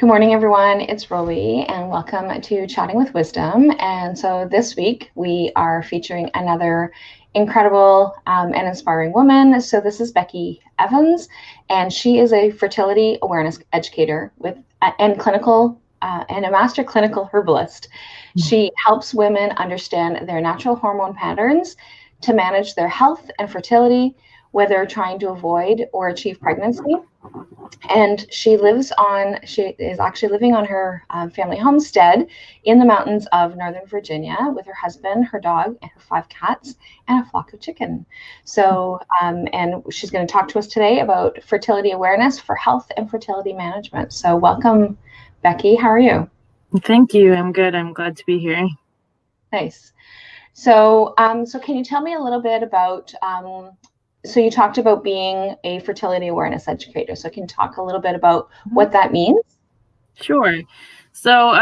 Good morning, everyone. It's Rollie, and welcome to Chatting with Wisdom. And so this week we are featuring another incredible and inspiring woman. So this is Becky Evans, and she is a fertility awareness educator and a master clinical herbalist. She helps women understand their natural hormone patterns to manage their health and fertility, whether trying to avoid or achieve pregnancy. And she is actually living on her family homestead in the mountains of Northern Virginia with her husband, her dog, and her 5 cats, and a flock of chicken. So, and she's going to talk to us today about fertility awareness for health and fertility management. So welcome, Becky. How are you? Thank you. I'm good. I'm glad to be here. Nice. So, so can you tell me a little bit about, so you talked about being a fertility awareness educator. So can you talk a little bit about what that means? Sure. So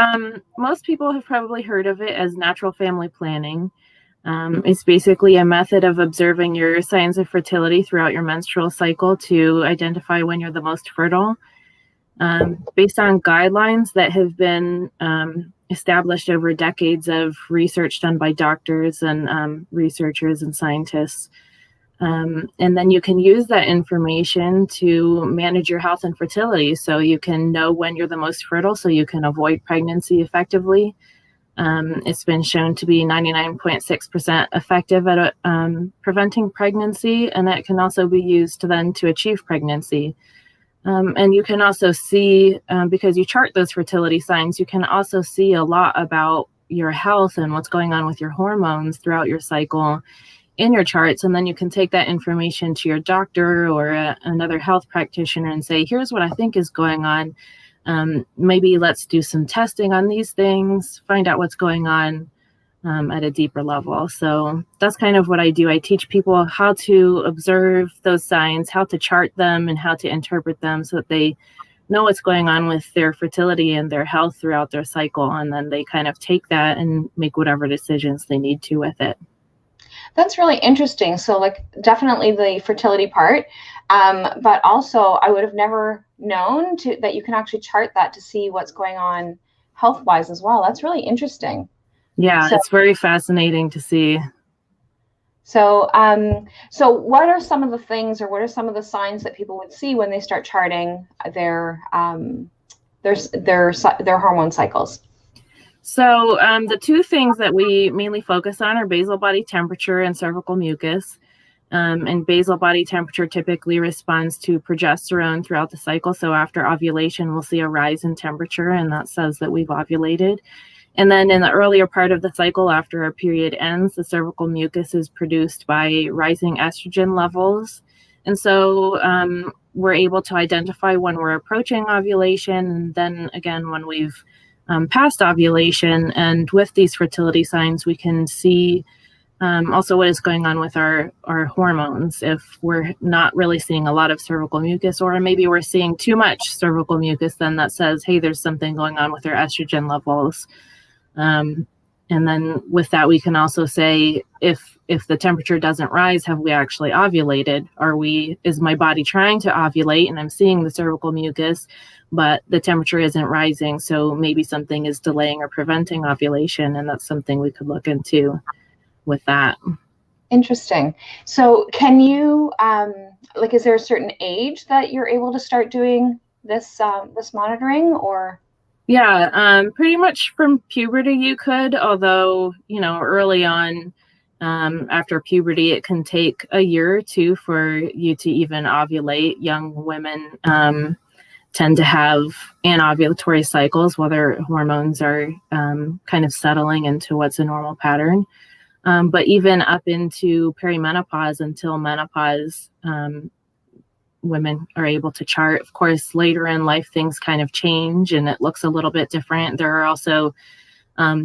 most people have probably heard of it as natural family planning. It's basically a method of observing your signs of fertility throughout your menstrual cycle to identify when you're the most fertile. Based on guidelines that have been established over decades of research done by doctors and researchers and scientists. And then you can use that information to manage your health and fertility. So you can know when you're the most fertile so you can avoid pregnancy effectively. It's been shown to be 99.6% effective at preventing pregnancy, and that can also be used then to achieve pregnancy. And you can also see, because you chart those fertility signs, you can also see a lot about your health and what's going on with your hormones throughout your cycle in your charts. And then you can take that information to your doctor or another health practitioner and say, here's what I think is going on. Maybe let's do some testing on these things, find out what's going on at a deeper level. So that's kind of what I do. I teach people how to observe those signs, how to chart them, and how to interpret them so that they know what's going on with their fertility and their health throughout their cycle. And then they kind of take that and make whatever decisions they need to with it. That's really interesting. So like definitely the fertility part, but also I would have never known that you can actually chart that to see what's going on health-wise as well. That's really interesting. Yeah, it's very fascinating to see. So, so what are some of the things, or what are some of the signs that people would see when they start charting their hormone cycles? So the two things that we mainly focus on are basal body temperature and cervical mucus. And basal body temperature typically responds to progesterone throughout the cycle. So after ovulation, we'll see a rise in temperature, and that says that we've ovulated. And then in the earlier part of the cycle, after our period ends, the cervical mucus is produced by rising estrogen levels. And so we're able to identify when we're approaching ovulation, and then again when we've past ovulation. And with these fertility signs, we can see also what is going on with our hormones. If we're not really seeing a lot of cervical mucus, or maybe we're seeing too much cervical mucus, then that says, hey, there's something going on with our estrogen levels. And then with that, we can also say, if the temperature doesn't rise, have we actually ovulated? Is my body trying to ovulate and I'm seeing the cervical mucus, but the temperature isn't rising? So maybe something is delaying or preventing ovulation, and that's something we could look into with that. Interesting. So can you, is there a certain age that you're able to start doing this monitoring, or? Yeah, pretty much from puberty you could, although, early on after puberty, it can take a year or two for you to even ovulate. Young women tend to have anovulatory cycles while their hormones are kind of settling into what's a normal pattern. But even up into perimenopause until menopause, women are able to chart. Of course, later in life, things kind of change and it looks a little bit different. There are also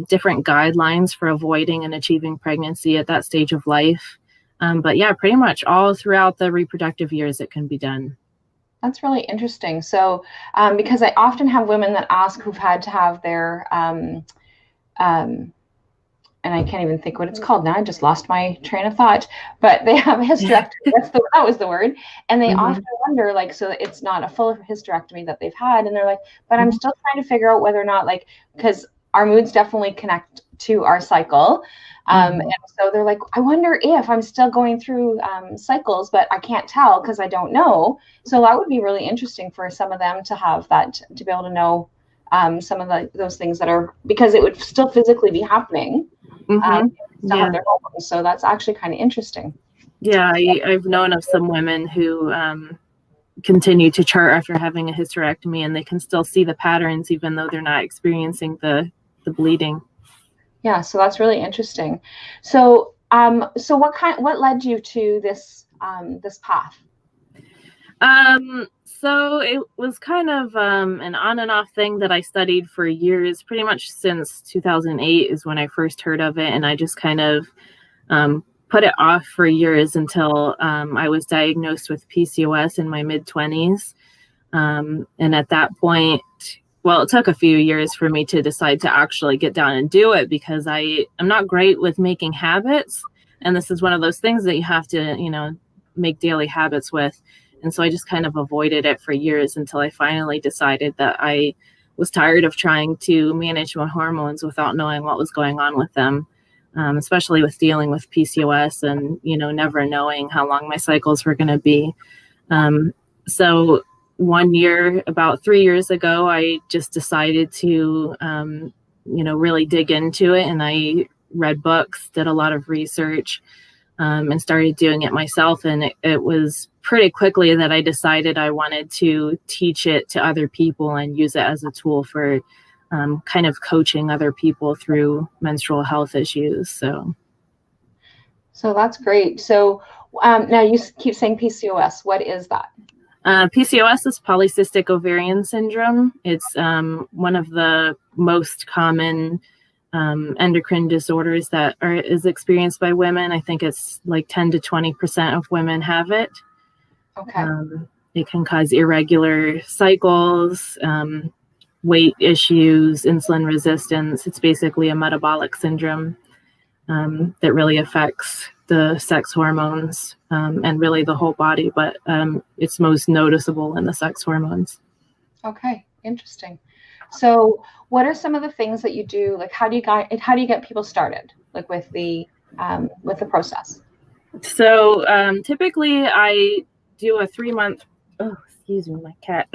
different guidelines for avoiding and achieving pregnancy at that stage of life. But yeah, pretty much all throughout the reproductive years, it can be done. That's really interesting. So, because I often have women that ask who've had to have their and I can't even think what it's called now. I just lost my train of thought. But they have a hysterectomy. That was the word. And they often wonder, like, so it's not a full hysterectomy that they've had, and they're like, but I'm still trying to figure out whether or not, like, because our moods definitely connect to our cycle. And so they're like, I wonder if I'm still going through cycles, but I can't tell because I don't know. So that would be really interesting for some of them to have that, to be able to know some of those things that are, because it would still physically be happening. Still have their hormones. So that's actually kind of interesting. Yeah, I've known of some women who continue to chart after having a hysterectomy, and they can still see the patterns even though they're not experiencing the bleeding. Yeah, so that's really interesting. So, what led you to this path? So it was kind of an on and off thing that I studied for years, pretty much since 2008 is when I first heard of it, and I just kind of put it off for years until I was diagnosed with PCOS in my mid-20s, and at that point, well, it took a few years for me to decide to actually get down and do it, because I'm not great with making habits. And this is one of those things that you have to, make daily habits with. And so I just kind of avoided it for years until I finally decided that I was tired of trying to manage my hormones without knowing what was going on with them, especially with dealing with PCOS and, never knowing how long my cycles were going to be. So one year, about 3 years ago, I just decided to, really dig into it. And I read books, did a lot of research, and started doing it myself. And it was pretty quickly that I decided I wanted to teach it to other people and use it as a tool for kind of coaching other people through menstrual health issues. So that's great. So now you keep saying PCOS. What is that? PCOS is polycystic ovarian syndrome. It's one of the most common endocrine disorders that is experienced by women. I think it's like 10 to 20% of women have it. Okay. It can cause irregular cycles, weight issues, insulin resistance. It's basically a metabolic syndrome that really affects the sex hormones and really the whole body, but it's most noticeable in the sex hormones. Okay, interesting. So what are some of the things that you do? Like, how do you get people started, like with the process? So typically I do a 3-month, excuse me, my cat.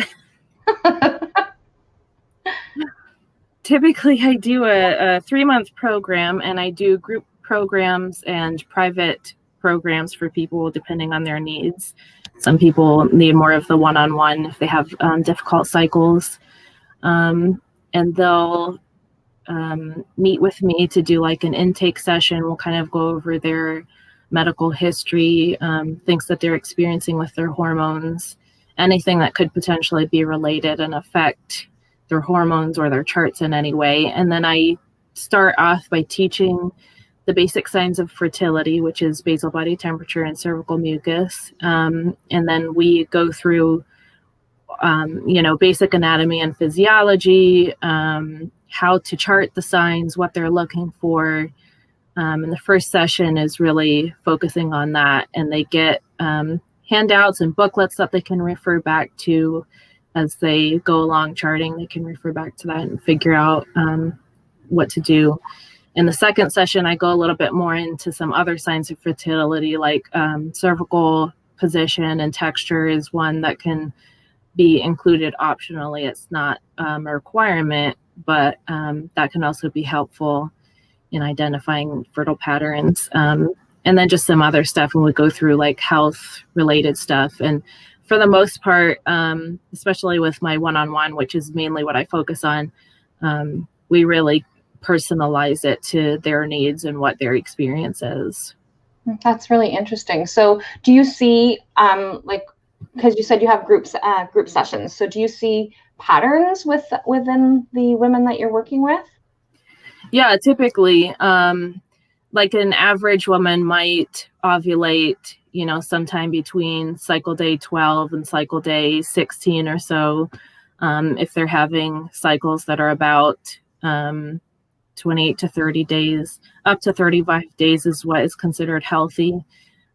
Typically I do a 3-month program, and I do group programs and private programs for people depending on their needs. Some people need more of the one-on-one if they have difficult cycles. And they'll meet with me to do like an intake session. We'll kind of go over their medical history, things that they're experiencing with their hormones, anything that could potentially be related and affect their hormones or their charts in any way. And then I start off by teaching the basic signs of fertility, which is basal body temperature and cervical mucus. And then we go through basic anatomy and physiology, how to chart the signs, what they're looking for. And the first session is really focusing on that. And they get handouts and booklets that they can refer back to as they go along charting. They can refer back to that and figure out what to do. In the second session, I go a little bit more into some other signs of fertility, like cervical position and texture is one that can be included optionally. It's not a requirement, but that can also be helpful in identifying fertile patterns. And then just some other stuff when we go through like health related stuff. And for the most part, especially with my one-on-one, which is mainly what I focus on, we really personalize it to their needs and what their experience is. That's really interesting. So do you see because you said you have group sessions. So do you see patterns within the women that you're working with? Yeah, typically, like an average woman might ovulate, sometime between cycle day 12 and cycle day 16 or so. If they're having cycles that are about 28 to 30 days. Up to 35 days is what is considered healthy.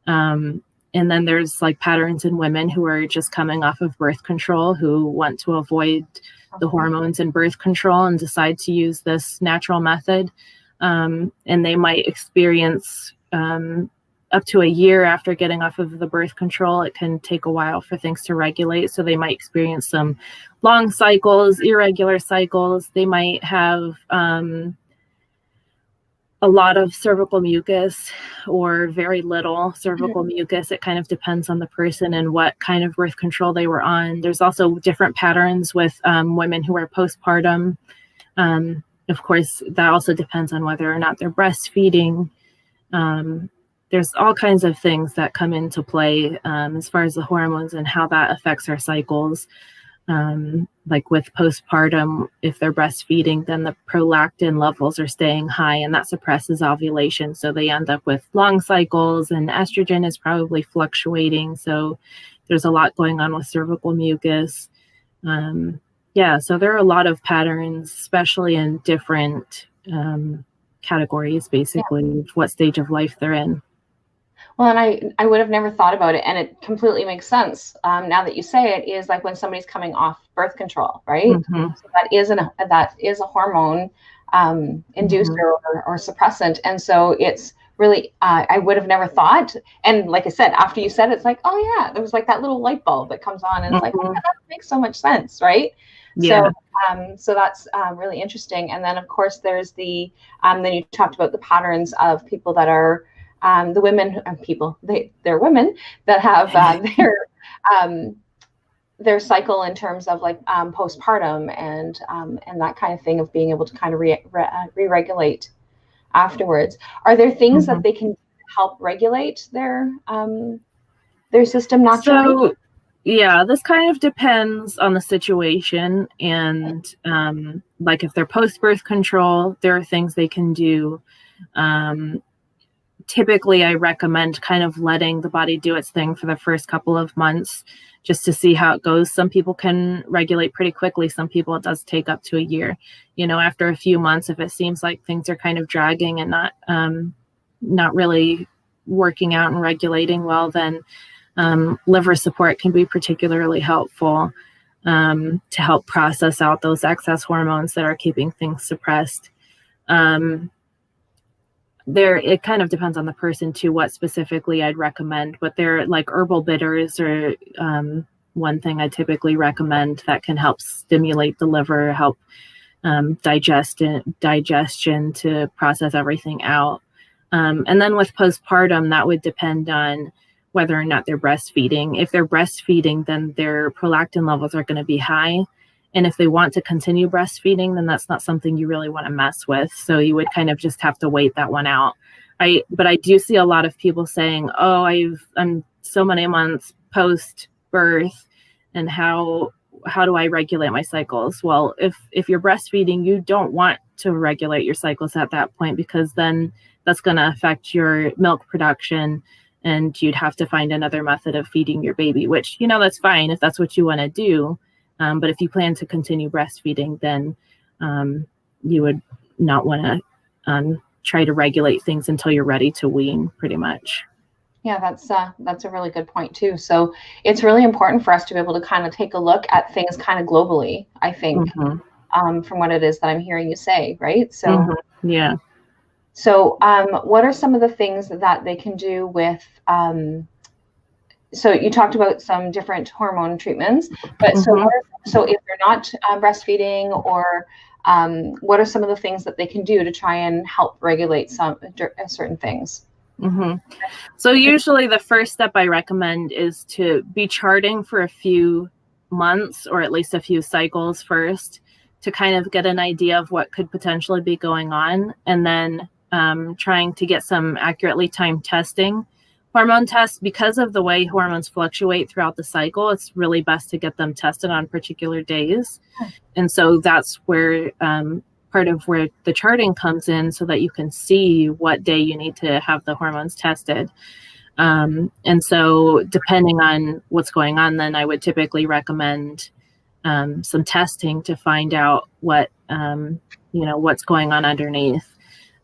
And then there's like patterns in women who are just coming off of birth control, who want to avoid the hormones in birth control and decide to use this natural method. And they might experience up to a year after getting off of the birth control. It can take a while for things to regulate. So they might experience some long cycles, irregular cycles. They might have a lot of cervical mucus or very little cervical mucus. It kind of depends on the person and what kind of birth control they were on. There's also different patterns with women who are postpartum. Of course, that also depends on whether or not they're breastfeeding. There's all kinds of things that come into play as far as the hormones and how that affects our cycles. Like with postpartum, if they're breastfeeding, then the prolactin levels are staying high and that suppresses ovulation. So they end up with long cycles, and estrogen is probably fluctuating. So there's a lot going on with cervical mucus. So there are a lot of patterns, especially in different categories, basically, of what stage of life they're in. Well, and I would have never thought about it, and it completely makes sense now that you say it. Is like when somebody's coming off birth control, right? So that is a hormone inducer or suppressant, and so it's really I would have never thought. And like I said, after you said it, it's like, oh yeah, there was like that little light bulb that comes on, and it's like, oh, yeah, that makes so much sense, right? Yeah. So that's really interesting. And then of course there's the then you talked about the patterns of people that are the women they're women that have their cycle in terms of like postpartum and that kind of thing, of being able to kind of re-regulate afterwards. Are there things that they can help regulate their system naturally? So yeah, this kind of depends on the situation, and like if they're post-birth control, there are things they can do. Typically, I recommend kind of letting the body do its thing for the first couple of months just to see how it goes. Some people can regulate pretty quickly. Some people, it does take up to a year. After a few months, if it seems like things are kind of dragging and not really working out and regulating well, then liver support can be particularly helpful to help process out those excess hormones that are keeping things suppressed. It kind of depends on the person too, what specifically I'd recommend, but they're like herbal bitters or one thing I typically recommend that can help stimulate the liver, help digestion to process everything out. And then with postpartum, that would depend on whether or not they're breastfeeding. If they're breastfeeding, then their prolactin levels are going to be high. And if they want to continue breastfeeding, then that's not something you really want to mess with. So you would kind of just have to wait that one out. But I do see a lot of people saying, oh, I'm so many months post birth, and how do I regulate my cycles? Well, if you're breastfeeding, you don't want to regulate your cycles at that point, because then that's going to affect your milk production, and you'd have to find another method of feeding your baby, which, that's fine if that's what you want to do. But if you plan to continue breastfeeding, then you would not want to try to regulate things until you're ready to wean, pretty much. Yeah, that's a really good point too. So it's really important for us to be able to kind of take a look at things kind of globally, I think, from what it is that I'm hearing you say, right? So yeah. So what are some of the things that they can do with so you talked about some different hormone treatments, but so if they're not breastfeeding, or what are some of the things that they can do to try and help regulate some certain things? So usually the first step I recommend is to be charting for a few months, or at least a few cycles first, to kind of get an idea of what could potentially be going on, and then trying to get some accurately timed testing. Hormone tests, because of the way hormones fluctuate throughout the cycle, it's really best to get them tested on particular days. And so that's where part of where the charting comes in, so that you can see what day you need to have the hormones tested. And so depending on what's going on, then I would typically recommend some testing to find out what what's going on underneath.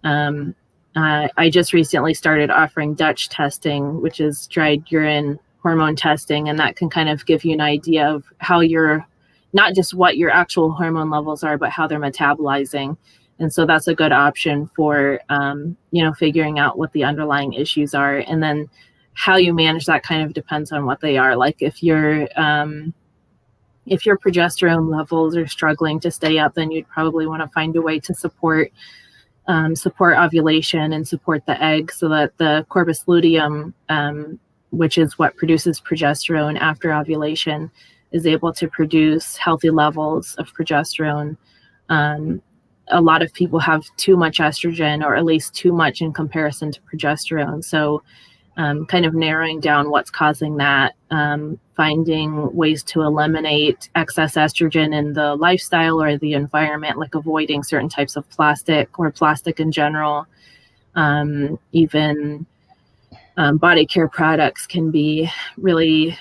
I just recently started offering Dutch testing, which is dried urine hormone testing, and that can kind of give you an idea of how not just what your actual hormone levels are, but how they're metabolizing. And so that's a good option for, figuring out what the underlying issues are. And then how you manage that kind of depends on what they are. Like if your progesterone levels are struggling to stay up, then you'd probably want to find a way to support ovulation and support the egg, so that the corpus luteum, which is what produces progesterone after ovulation, is able to produce healthy levels of progesterone. A lot of people have too much estrogen, or at least too much in comparison to progesterone. So kind of narrowing down what's causing that, finding ways to eliminate excess estrogen in the lifestyle or the environment, like avoiding certain types of plastic or plastic in general. Even body care products can be really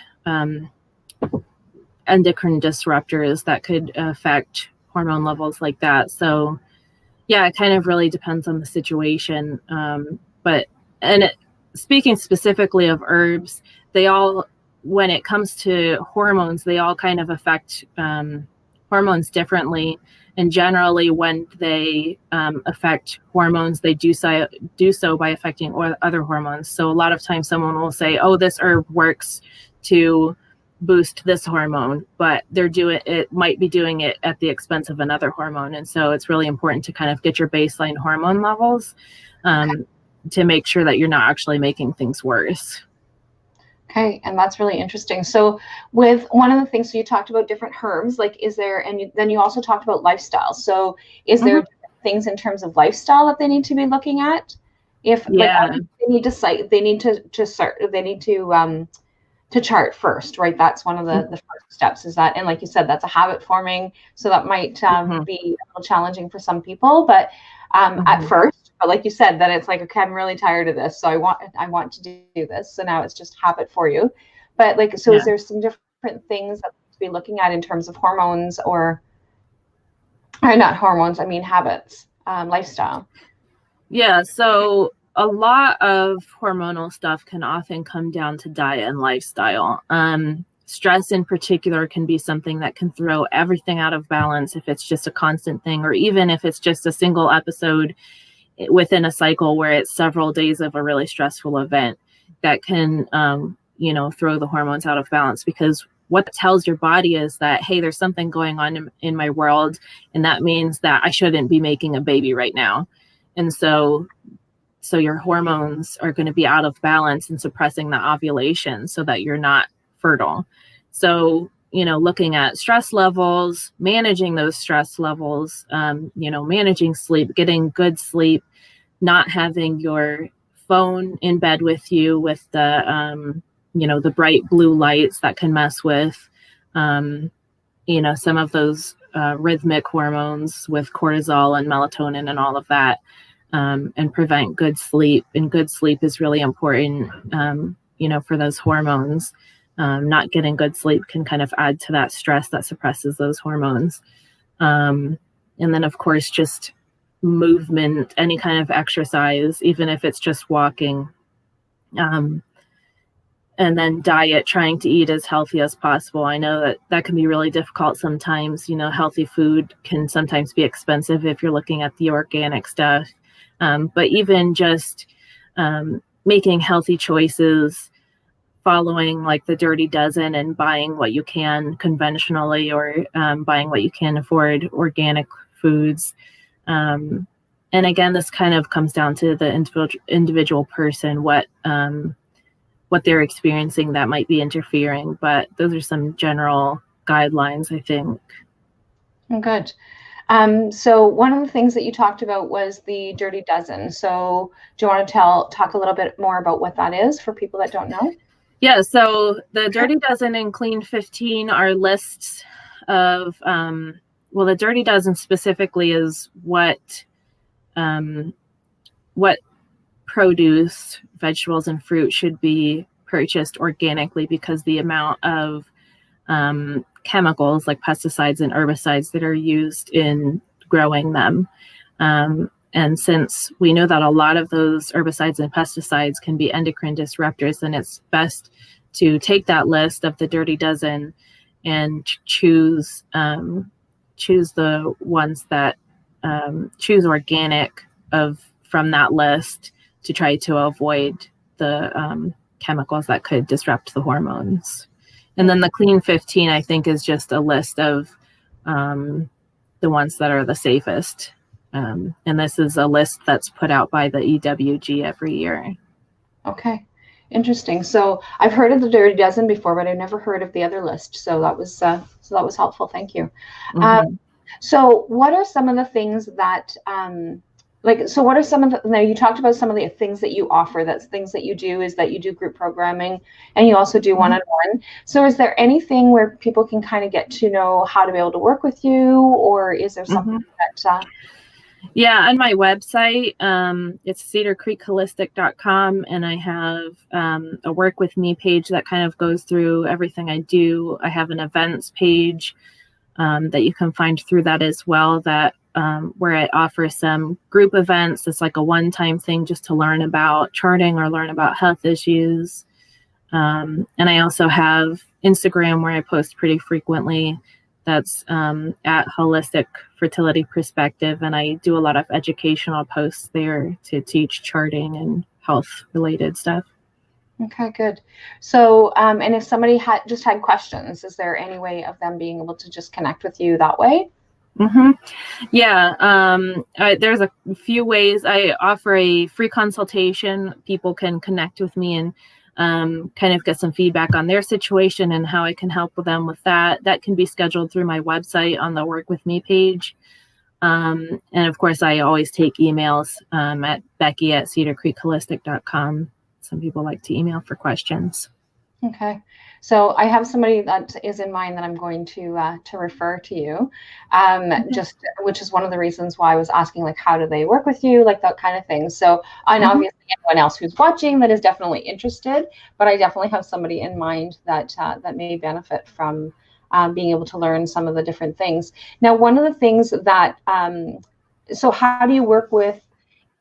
endocrine disruptors that could affect hormone levels like that. So yeah, it kind of really depends on the situation. Speaking specifically of herbs, when it comes to hormones, they all kind of affect hormones differently. And generally, when they affect hormones, they do so by affecting other hormones. So a lot of times someone will say, oh, this herb works to boost this hormone, but it might be doing it at the expense of another hormone. And so it's really important to kind of get your baseline hormone levels to make sure that you're not actually making things worse. Okay, and that's really interesting. So with one of the things, so you talked about different herbs, like then you also talked about lifestyle. So is there things in terms of lifestyle that they need to be looking at? They need to chart first, right? That's one of the first steps, is that, and like you said, that's a habit forming. So that might be a little challenging for some people, but at first. But like you said, then it's like, okay, I'm really tired of this, so I want to do this. So now it's just habit for you. But is there some different things that to be looking at in terms of hormones or not hormones? I mean habits, lifestyle. Yeah. So a lot of hormonal stuff can often come down to diet and lifestyle. Stress in particular can be something that can throw everything out of balance if it's just a constant thing, or even if it's just a single episode within a cycle where it's several days of a really stressful event that can, throw the hormones out of balance. Because what tells your body is that, hey, there's something going on in my world, and that means that I shouldn't be making a baby right now. And so your hormones are going to be out of balance and suppressing the ovulation so that you're not fertile. So, looking at stress levels, managing those stress levels, managing sleep, getting good sleep, not having your phone in bed with you with the bright blue lights that can mess with, some of those rhythmic hormones with cortisol and melatonin and all of that, and prevent good sleep. And good sleep is really important, for those hormones. Not getting good sleep can kind of add to that stress that suppresses those hormones. And then, of course, just movement, any kind of exercise, even if it's just walking. And then diet, trying to eat as healthy as possible. I know that can be really difficult sometimes. Healthy food can sometimes be expensive if you're looking at the organic stuff. But even just making healthy choices, following like the Dirty Dozen and buying what you can conventionally, or buying what you can afford, organic foods. And again, this kind of comes down to the individual person, what they're experiencing that might be interfering. But those are some general guidelines, I think. Good. So one of the things that you talked about was the Dirty Dozen. So do you want to talk a little bit more about what that is for people that don't know? Yeah, so the Dirty Dozen and Clean 15 are lists of, the Dirty Dozen specifically is what produce, vegetables, and fruit should be purchased organically, because the amount of chemicals like pesticides and herbicides that are used in growing them. And since we know that a lot of those herbicides and pesticides can be endocrine disruptors, then it's best to take that list of the dirty dozen and choose the ones that choose organic from that list to try to avoid the chemicals that could disrupt the hormones. And then the Clean 15, I think, is just a list of the ones that are the safest. And this is a list that's put out by the EWG every year. Okay, interesting. So I've heard of the Dirty Dozen before, but I've never heard of the other list. So that was helpful. Thank you. Mm-hmm. So what are some of the things that what are some of the, now you talked about some of the things that you offer, that's things that you do, is that you do group programming and you also do one-on-one. So is there anything where people can kind of get to know how to be able to work with you, or is there something that... Yeah, on my website, it's cedarcreekholistic.com, and I have a work with me page that kind of goes through everything I do. I have an events page that you can find through that as well, that where I offer some group events. It's like a one-time thing just to learn about charting or learn about health issues. And I also have Instagram where I post pretty frequently. That's at Holistic Fertility Perspective, and I do a lot of educational posts there to teach charting and health-related stuff. Okay, good. So, and if somebody had questions, is there any way of them being able to just connect with you that way? Mm-hmm. Yeah, there's a few ways. I offer a free consultation. People can connect with me and kind of get some feedback on their situation and how I can help them with that. That can be scheduled through my website on the Work With Me page. And of course, I always take emails at becky@cedarcreekholistic.com. Some people like to email for questions. Okay. So I have somebody that is in mind that I'm going to refer to you, which is one of the reasons why I was asking, like, how do they work with you, like that kind of thing. So, and obviously anyone else who's watching that is definitely interested, but I definitely have somebody in mind that may benefit from being able to learn some of the different things. Now, one of the things that, so how do you work with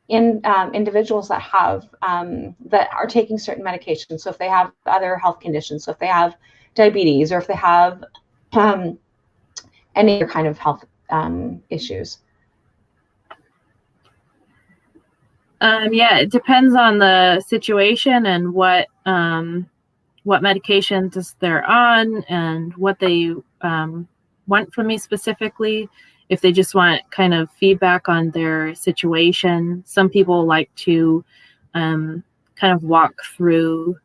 individuals that have that are taking certain medications? So if they have other health conditions, so if they have diabetes, or if they have any other kind of health issues. Yeah, it depends on the situation and what medications they're on and what they want from me specifically. If they just want kind of feedback on their situation, some people like to kind of walk through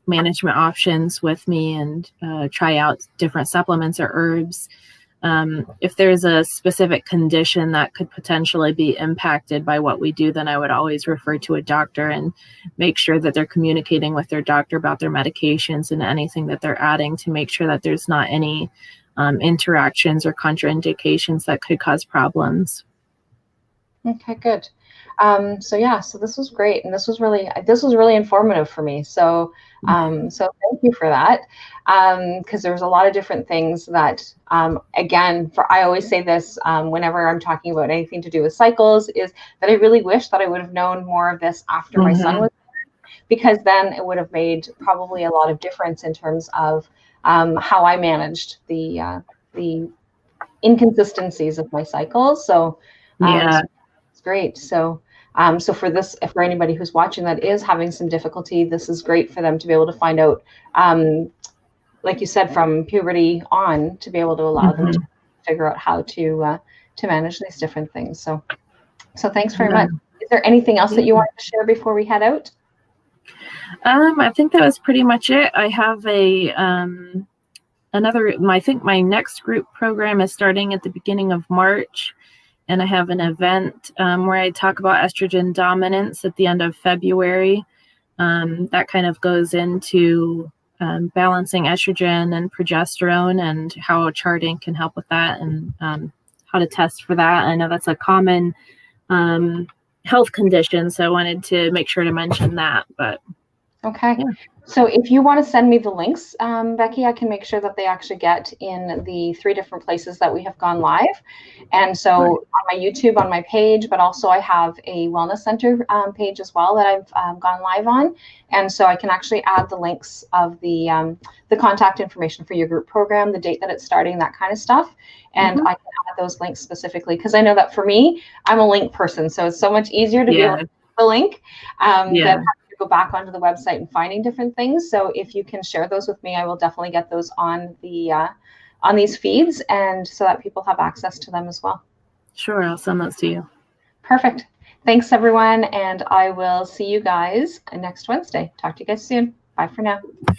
management options with me and try out different supplements or herbs. If there's a specific condition that could potentially be impacted by what we do, then I would always refer to a doctor and make sure that they're communicating with their doctor about their medications and anything that they're adding to make sure that there's not any interactions or contraindications that could cause problems. Okay, good. So this was great, and this was really informative for me. So so thank you for that, because there's a lot of different things that again, I always say this whenever I'm talking about anything to do with cycles, is that I really wish that I would have known more of this after my son was born, because then it would have made probably a lot of difference in terms of how I managed the inconsistencies of my cycles. So yeah, it's great. So so for anybody who's watching that is having some difficulty, this is great for them to be able to find out, like you said, from puberty on, to be able to allow them to figure out how to manage these different things. So thanks very much. Is there anything else that you wanted to share before we head out? I think that was pretty much it. I have I think my next group program is starting at the beginning of March, and I have an event where I talk about estrogen dominance at the end of February. That kind of goes into balancing estrogen and progesterone and how charting can help with that, and how to test for that. I know that's a common health condition, so I wanted to make sure to mention that. But Okay. Yeah. So if you want to send me the links, Becky, I can make sure that they actually get in the 3 different places that we have gone live. And so on my YouTube, on my page, but also I have a wellness center page as well that I've gone live on. And so I can actually add the links of the contact information for your group program, the date that it's starting, that kind of stuff. And I can add those links specifically because I know that for me, I'm a link person. So it's so much easier to be able to the link than go back onto the website and finding different things. So if you can share those with me, I will definitely get those on the on these feeds, and so that people have access to them as well. Sure, I'll send those to you. Perfect. Thanks, everyone, and I will see you guys next Wednesday. Talk to you guys soon. Bye for now.